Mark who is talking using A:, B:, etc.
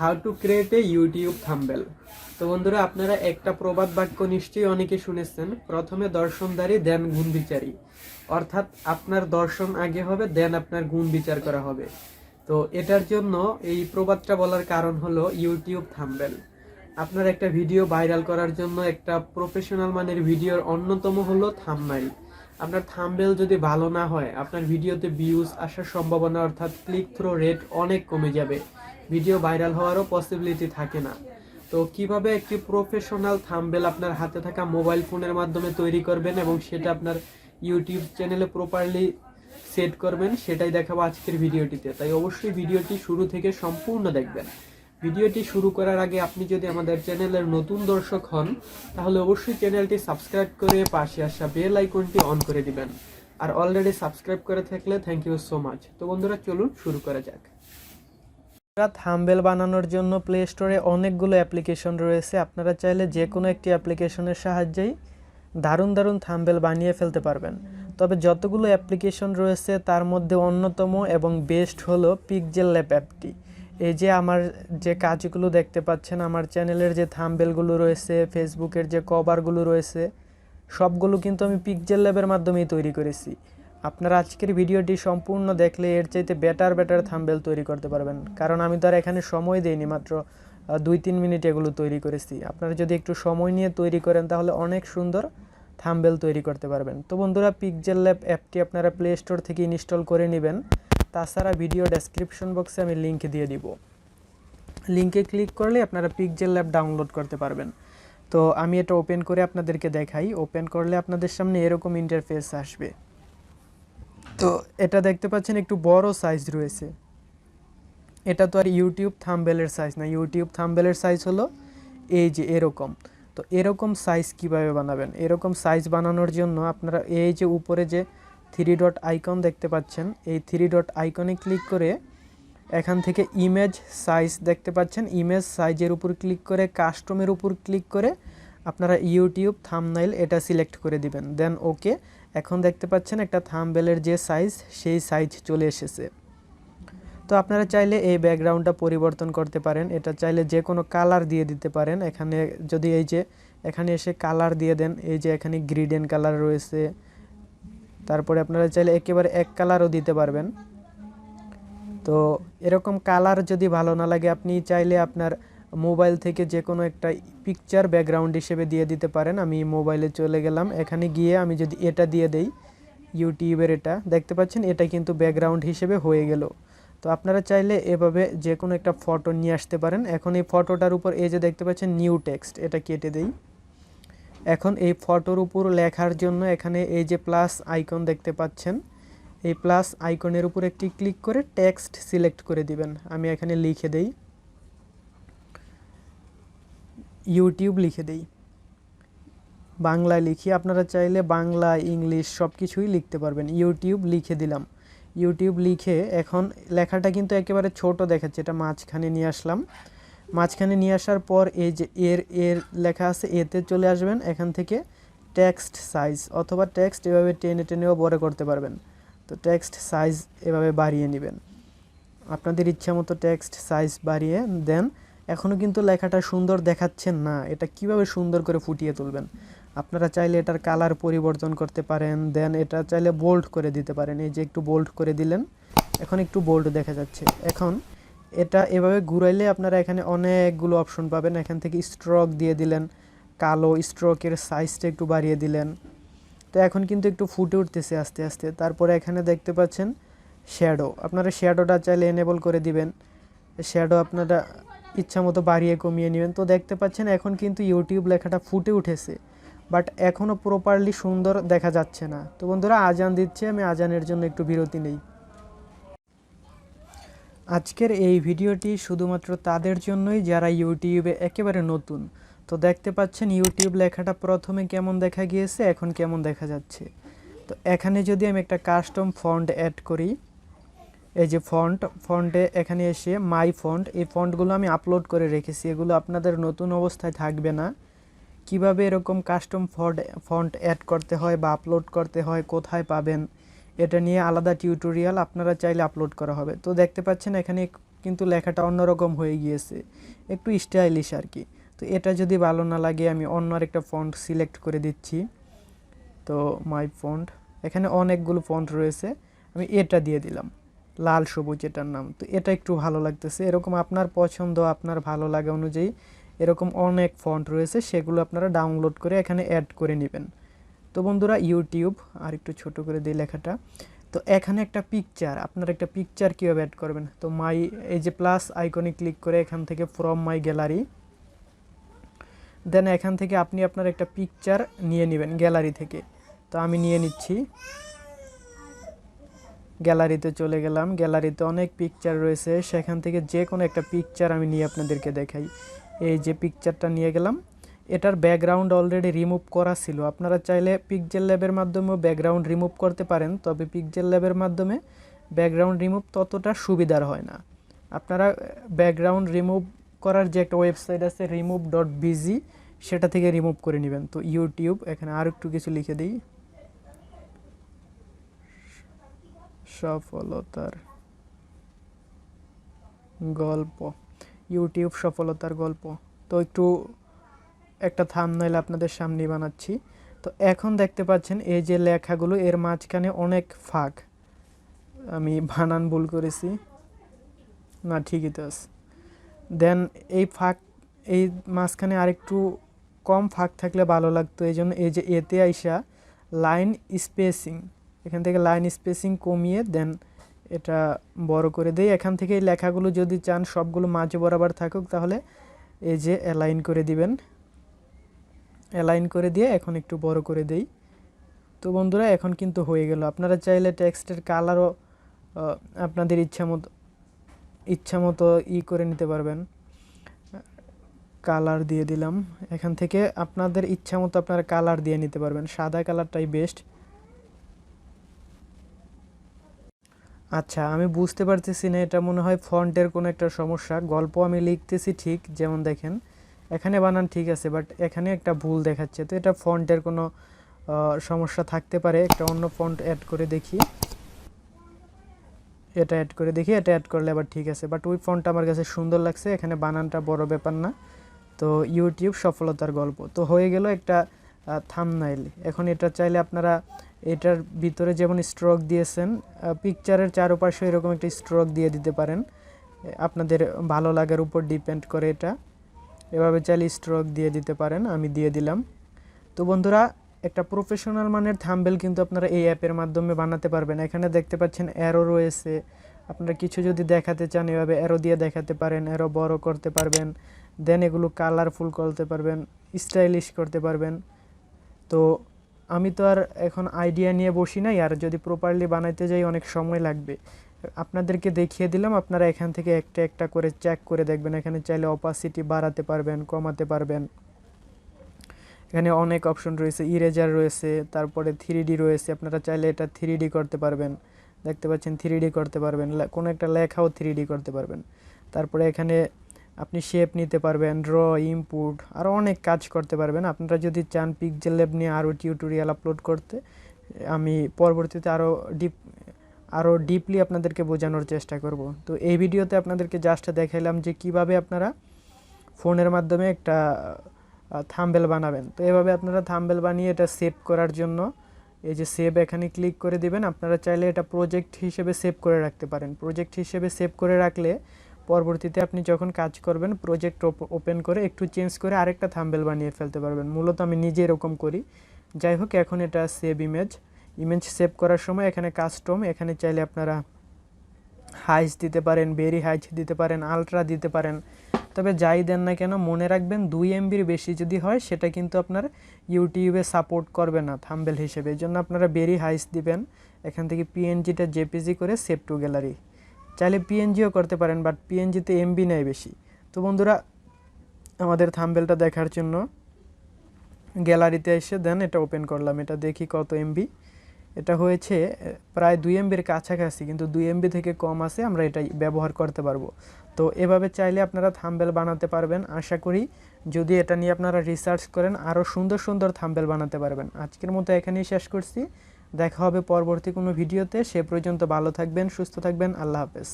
A: How to create a YouTube thumbnail. তো বন্ধুরা, আপনারা একটা প্রবাদ বাক্য নিশ্চয়ই অনেকে শুনেছেন, প্রথমে দর্শনধারী দেন গুণ বিচারী। অর্থাৎ আপনার দর্শন আগে হবে, দেন আপনার গুণ বিচার করা হবে। তো এটার জন্য এই প্রবাদটা বলার কারণ হলো ইউটিউব থাম্বনেল। আপনার একটা ভিডিও ভাইরাল করার জন্য একটা প্রফেশনাল মানের ভিডিওর অন্যতম হলো থাম্বনেল। আপনার থাম্বনেল যদি ভালো না হয়, আপনার ভিডিওতে ভিউজ আসার সম্ভাবনা অর্থাৎ ক্লিক থ্রু রেট অনেক কমে যাবে, ভিডিও ভাইরাল হওয়ারও পসিবিলিটি থাকে না। তো কিভাবে একটি প্রফেশনাল থাম্বনেল আপনার হাতে থাকা মোবাইল ফোনের মাধ্যমে তৈরি করবেন এবং সেটা আপনার ইউটিউব চ্যানেলে প্রপারলি সেট করবেন, সেটাই দেখাবো আজকের ভিডিওটিতে। তাই অবশ্যই ভিডিওটি শুরু থেকে সম্পূর্ণ দেখবেন। ভিডিওটি শুরু করার আগে আপনি যদি আমাদের চ্যানেলের নতুন দর্শক হন, তাহলে অবশ্যই চ্যানেলটি সাবস্ক্রাইব করে পাশে আসা বেল আইকনটি অন করে দিবেন। আর অলরেডি সাবস্ক্রাইব করে থাকলে থ্যাংক ইউ সো মাচ। তো বন্ধুরা, চলুন শুরু করা যাক। থাম্বনেল বানানোর জন্য প্লে স্টোরে অনেকগুলো অ্যাপ্লিকেশন রয়েছে। আপনারা চাইলে যে কোনো একটি অ্যাপ্লিকেশনের সাহায্যেই দারুণ দারুণ থাম্বনেল বানিয়ে ফেলতে পারবেন। তবে যতগুলো অ্যাপ্লিকেশন রয়েছে তার মধ্যে অন্যতম এবং বেস্ট হলো পিক্সেলল্যাব অ্যাপটি। এই যে আমার যে কাজগুলো দেখতে পাচ্ছেন, আমার চ্যানেলের যে থাম্বনেলগুলো রয়েছে, ফেসবুকের যে কভারগুলো রয়েছে, সবগুলো কিন্তু আমি পিক্সেলল্যাবের মাধ্যমেই তৈরি করেছি। আপনারা আজকের ভিডিওটি সম্পূর্ণ দেখলে এর চাইতে বেটার থাম্বনেল তৈরি করতে পারবেন, কারণ আমি তো আর এখানে সময় দেইনি, মাত্র 2-3 মিনিট এগুলো তৈরি করেছি। আপনারা যদি একটু সময় নিয়ে তৈরি করেন তাহলে অনেক সুন্দর থাম্বনেল তৈরি করতে পারবেন। তো বন্ধুরা, পিক্সেলল্যাব অ্যাপটি আপনারা প্লে স্টোর থেকে ইনস্টল করে নেবেন। তাছাড়া ভিডিও ডেসক্রিপশন বক্সে আমি লিঙ্ক দিয়ে দিব, লিঙ্কে ক্লিক করলে আপনারা পিক্সেলল্যাব ডাউনলোড করতে পারবেন। তো আমি এটা ওপেন করে আপনাদেরকে দেখাই। ওপেন করলে আপনাদের সামনে এরকম ইন্টারফেস আসবে। তো এটা দেখতে পাচ্ছেন একটু বড় সাইজ রয়েছে। এটা তো আর ইউটিউব থাম্বনেলের সাইজ না। ইউটিউব থাম্বনেলের সাইজ হলো এই যে এরকম। তো এরকম সাইজ কিভাবে বানাবেন? এরকম সাইজ বানানোর জন্য আপনারা এই যে উপরে যে 3 ডট আইকন দেখতে পাচ্ছেন, এই 3 ডট আইকনে ক্লিক করে এখান থেকে ইমেজ সাইজ দেখতে পাচ্ছেন, ইমেজ সাইজের উপর ক্লিক করে কাস্টমের উপর ক্লিক করে আপনারা ইউটিউব থাম্বনেল এটা সিলেক্ট করে দিবেন। দেন ওকে। এখন দেখতে পাচ্ছেন একটা থাম্বনেলের যে সাইজ, সেই সাইজ চলে এসেছে। তো আপনারা চাইলে এই ব্যাকগ্রাউন্ডটা পরিবর্তন করতে পারেন। এটা চাইলে যে কোনো কালার দিয়ে দিতে পারেন। এখানে যদি এই যে এখানে এসে কালার দিয়ে দেন, এই যে এখানে গ্রিডেন কালার রয়েছে, তারপরে আপনারা চাইলে একেবারে এক কালারও দিতে পারবেন। তো এরকম কালার যদি ভালো না লাগে, আপনি চাইলে আপনার মোবাইল থেকে যে কোনো একটা পিকচার ব্যাকগ্রাউন্ড হিসেবে দিয়ে দিতে পারেন। আমি মোবাইলে চলে গেলাম, এখানে গিয়ে আমি যদি এটা দিয়ে দেই, ইউটিউবের এটা দেখতে পাচ্ছেন, এটা কিন্তু ব্যাকগ্রাউন্ড হিসেবে হয়ে গেল। তো আপনারা চাইলে এভাবে যে কোনো একটা ফটো নিয়ে আসতে পারেন। এখন এই ফটোটার উপর এই যে দেখতে পাচ্ছেন নিউ টেক্সট, এটা কেটে দেই। এখন এই ফটোর উপর লেখার জন্য এখানে এই যে প্লাস আইকন দেখতে পাচ্ছেন, এই প্লাস আইকনের উপর একটি ক্লিক করে টেক্সট সিলেক্ট করে দিবেন। আমি এখানে লিখে দেই, ইউটিউব লিখে দেই, বাংলায় লিখি। আপনারা চাইলে বাংলা, ইংলিশ সব কিছুই লিখতে পারবেন। ইউটিউব লিখে দিলাম। ইউটিউব লিখে এখন লেখাটা কিন্তু একেবারে ছোট দেখাচ্ছে, এটা মাঝখানে নিয়ে আসলাম। মাঝখানে নিয়ে আসার পর এই যে এর লেখা আছে, এতে চলে আসবেন। এখান থেকে টেক্সট সাইজ অথবা টেক্সট এভাবে টেনেও বড় করতে পারবেন। তো টেক্সট সাইজ এভাবে বাড়িয়ে নেবেন, আপনাদের ইচ্ছা মতো টেক্সট সাইজ বাড়িয়ে দেন। এখনও কিন্তু লেখাটা সুন্দর দেখাচ্ছেন না, এটা কিভাবে সুন্দর করে ফুটিয়ে তুলবেন? আপনারা চাইলে এটার কালার পরিবর্তন করতে পারেন, দেন এটা চাইলে বোল্ড করে দিতে পারেন। এই যে একটু বোল্ড করে দিলেন, এখন একটু বোল্ড দেখা যাচ্ছে। এখন এটা এভাবে ঘুরাইলে আপনারা এখানে অনেকগুলো অপশন পাবেন। এখান থেকে স্ট্রোক দিয়ে দিলেন, কালো স্ট্রোকের সাইজটা একটু বাড়িয়ে দিলেন। তো এখন কিন্তু একটু ফুটে উঠতেছে আস্তে আস্তে। তারপরে এখানে দেখতে পাচ্ছেন শ্যাডো, আপনারা শ্যাডোটা চাইলে এনেবল করে দিবেন। শ্যাডো আপনারা ইচ্ছা মতো বাড়িয়ে কমিয়ে নেবেন। তো দেখতে পাচ্ছেন এখন কিন্তু ইউটিউব লেখাটা ফুটে উঠেছে, বাট এখনও প্রপারলি সুন্দর দেখা যাচ্ছে না। তো বন্ধুরা, আজান দিচ্ছে, আমি আজানের জন্য একটু বিরতি নেই। আজকের এই ভিডিওটি শুধুমাত্র তাদের জন্যই যারা ইউটিউবে একেবারে নতুন। তো দেখতে পাচ্ছেন ইউটিউব লেখাটা প্রথমে কেমন দেখা গিয়েছে, এখন কেমন দেখা যাচ্ছে। তো এখানে যদি আমি একটা কাস্টম ফন্ট অ্যাড করি, এই যে ফন্টে এখানে এসে মাই ফন্ট, এই ফন্টগুলো আমি আপলোড করে রেখেছি, এগুলো আপনাদের নতুন অবস্থায় থাকবে না। কিভাবে এরকম কাস্টম ফন্ট অ্যাড করতে হয় বা আপলোড করতে হয়, কোথায় পাবেন, এটা নিয়ে আলাদা টিউটোরিয়াল আপনারা চাইলে আপলোড করা হবে। তো দেখতে পাচ্ছেন এখানে কিন্তু লেখাটা অন্যরকম হয়ে গিয়েছে, একটু স্টাইলিশ আর কি। তো এটা যদি ভালো না লাগে আমি অন্য আরেকটা ফন্ট সিলেক্ট করে দিচ্ছি। তো মাই ফন্ট, এখানে অনেকগুলো ফন্ট রয়েছে, আমি এটা দিয়ে দিলাম, লাল সবুজ এটার নাম। তো এটা একটু ভালো লাগতেছে। এরকম আপনার পছন্দ, আপনার ভালো লাগা অনুযায়ী এরকম অনেক ফন্ট রয়েছে, সেগুলো আপনারা ডাউনলোড করে এখানে অ্যাড করে নেবেন। তো বন্ধুরা ইউটিউব, আর একটু ছোট করে দিই লেখাটা। তো এখানে একটা পিকচার, আপনারা একটা পিকচার কীভাবে অ্যাড করবেন, তো মাই, এই যে প্লাস আইকনে ক্লিক করে এখান থেকে ফ্রম মাই গ্যালারি, দেন এখান থেকে আপনি আপনার একটা পিকচার নিয়ে নেবেন গ্যালারি থেকে। তো আমি নিয়ে নিচ্ছি, গ্যালারিতে চলে গেলাম। গ্যালারিতে অনেক পিকচার রয়েছে, সেখান থেকে যে কোনো একটা পিকচার আমি নিয়ে আপনাদেরকে দেখাই। এই যে পিকচারটা নিয়ে গেলাম, এটার ব্যাকগ্রাউন্ড অলরেডি রিমুভ করা ছিল। আপনারা চাইলে পিক্সেল ল্যাবের মাধ্যমেও ব্যাকগ্রাউন্ড রিমুভ করতে পারেন, তবে পিক্সেল ল্যাবের মাধ্যমে ব্যাকগ্রাউন্ড রিমুভ ততটা সুবিধার হয় না। আপনারা ব্যাকগ্রাউন্ড রিমুভ করার যে একটা ওয়েবসাইট আছে remove.bg, সেটা থেকে রিমুভ করে নেবেন। তো ইউটিউব, এখানে আর একটু কিছু লিখে দিই, সফলতার গল্প, ইউটিউব সফলতার গল্প। তো একটু একটা থাম্বনেইল আপনাদের সামনে বানাচ্ছি। তো এখন দেখতে পাচ্ছেন এই যে লেখাগুলো, এর মাঝখানে অনেক ফাঁক, আমি বানান ভুল করেছি, না ঠিকই তো আছে। দেন এই ফাঁক, এই মাঝখানে আরেকটু কম ফাঁক থাকলে ভালো লাগতো, এই জন্য এই যে এতে আইসা লাইন স্পেসিং, এখান থেকে লাইন স্পেসিং কমিয়ে দেন এটা বড় করে দেই। এখান থেকে এই লেখাগুলো যদি চান সবগুলো মাঝে বরাবর থাকুক, তাহলে এই যে অ্যালাইন করে দিবেন, অ্যালাইন করে দিয়ে এখন একটু বড় করে দেই। তো বন্ধুরা এখন কিন্তু হয়ে গেল। আপনারা চাইলে টেক্সটের কালারও আপনাদের ইচ্ছা মতো করে নিতে পারবেন। কালার দিয়ে দিলাম, এখান থেকে আপনাদের ইচ্ছা মতো আপনারা কালার দিয়ে নিতে পারবেন, সাদা কালারটাই বেস্ট। আচ্ছা, আমি বুঝতে পারতেছি না, এটা মনে হয় ফন্টের কোনো একটা সমস্যা। গল্প আমি লিখতেছি ঠিক, যেমন দেখেন এখানে বানান ঠিক আছে, বাট এখানে একটা ভুল দেখাচ্ছে। তো এটা ফন্টের কোনো সমস্যা থাকতে পারে। একটা অন্য ফন্ট অ্যাড করে দেখি, এটা অ্যাড করে দেখি, এটা অ্যাড করলে আবার ঠিক আছে, বাট ওই ফন্টটা আমার কাছে সুন্দর লাগছে, এখানে বানানটা বড় ব্যাপার না। তো ইউটিউব সফলতার গল্প তো হয়ে গেল একটা থাম্বনেইল। এখন এটা চাইলে আপনারা এটার ভিতরে যেমন স্ট্রোক দিয়েছেন, পিকচারের চারপাশে এরকম একটা স্ট্রোক দিয়ে দিতে পারেন, আপনাদের ভালো লাগার উপর ডিপেন্ড করে এটা। এভাবে চাইলে স্ট্রোক দিয়ে দিতে পারেন, আমি দিয়ে দিলাম। তো বন্ধুরা একটা প্রফেশনাল মানের থাম্বনেইল কিন্তু আপনারা এই অ্যাপের মাধ্যমে বানাতে পারবেন। এখানে দেখতে পাচ্ছেন অ্যারো রয়েছে, আপনারা কিছু যদি দেখাতে চান এভাবে অ্যারো দিয়ে দেখাতে পারেন, অ্যারো বড় করতে পারবেন, দেন এগুলো কালারফুল করতে পারবেন, স্টাইলিশ করতে পারবেন। তো আমি তো আর এখন আইডিয়া নিয়ে বসি নাই, আর যদি প্রপারলি বানাইতে যাই অনেক সময় লাগবে। আপনাদেরকে দেখিয়ে দিলাম, আপনারা এখান থেকে একটা একটা করে চেক করে দেখবেন। এখানে চাইলে অপাসিটি বাড়াতে পারবেন, কমাতে পারবেন। এখানে অনেক অপশন রয়েছে, ইরেজার রয়েছে, তারপরে 3D রয়েছে, আপনারা চাইলে এটা 3D করতে পারবেন। দেখতে পাচ্ছেন 3D করতে পারবেন, কোনো একটা লেখাও 3D করতে পারবেন। তারপরে এখানে আপনি শেপ নিতে পারবেন, ড্র, ইনপুট, আরও অনেক কাজ করতে পারবেন। আপনারা যদি চান পিক্সেল ল্যাব নিয়ে আরও টিউটোরিয়াল আপলোড করতে, আমি পরবর্তীতে আরও ডিপলি আপনাদেরকে বোঝানোর চেষ্টা করব। তো এই ভিডিওতে আপনাদেরকে জাস্ট দেখাইলাম যে কিভাবে আপনারা ফোনের মাধ্যমে একটা থাম্বনেইল বানাবেন। তো এভাবে আপনারা থাম্বনেইল বানিয়ে এটা সেভ করার জন্য এই যে সেভ, এখানে ক্লিক করে দিবেন। আপনারা চাইলে এটা প্রজেক্ট হিসেবে সেভ করে রাখতে পারেন। প্রজেক্ট হিসেবে সেভ করে রাখলে পরবর্তীতে আপনি যখন কাজ করবেন প্রজেক্ট ওপেন করে একটু চেঞ্জ করে আরেকটা থাম্বনেইল বানিয়ে ফেলতে পারবেন। মূলত আমি নিজে এরকম করি। যাই হোক, এখন এটা সেভ ইমেজ সেভ করার সময় এখানে কাস্টম, এখানে চাইলে আপনারা হাইজ দিতে পারেন, ভেরি হাইজ দিতে পারেন, আলট্রা দিতে পারেন। তবে যাই দেন না কেন মনে রাখবেন 2 MB বেশি যদি হয় সেটা কিন্তু আপনার ইউটিউবে সাপোর্ট করবে না থাম্বনেইল হিসেবে। এই জন্য আপনারা ভেরি হাইজ দিবেন। এখান থেকে পিএনজিটা জেপিজি করে সেভ টু গ্যালারি, চাইলে পিএনজিও করতে পারেন, বাট পিএনজিতে এমবি নেয় বেশি। তো বন্ধুরা আমাদের থাম্বনেইলটা দেখার জন্য গ্যালারিতে এসে দেন এটা ওপেন করলাম, এটা দেখি কত এমবি। এটা হয়েছে প্রায় 2 MBর কাছাকাছি, কিন্তু 2 MB থেকে কম আছে, আমরা এটাই ব্যবহার করতে পারবো। তো এভাবে চাইলে আপনারা থাম্বনেইল বানাতে পারবেন। আশা করি যদি এটা নিয়ে আপনারা রিসার্চ করেন আরও সুন্দর সুন্দর থাম্বনেইল বানাতে পারবেন। আজকের মতো এখানেই শেষ করছি, দেখা হবে পরবর্তী কোনো ভিডিওতে। সে পর্যন্ত ভালো থাকবেন, সুস্থ থাকবেন, আল্লাহ হাফেজ।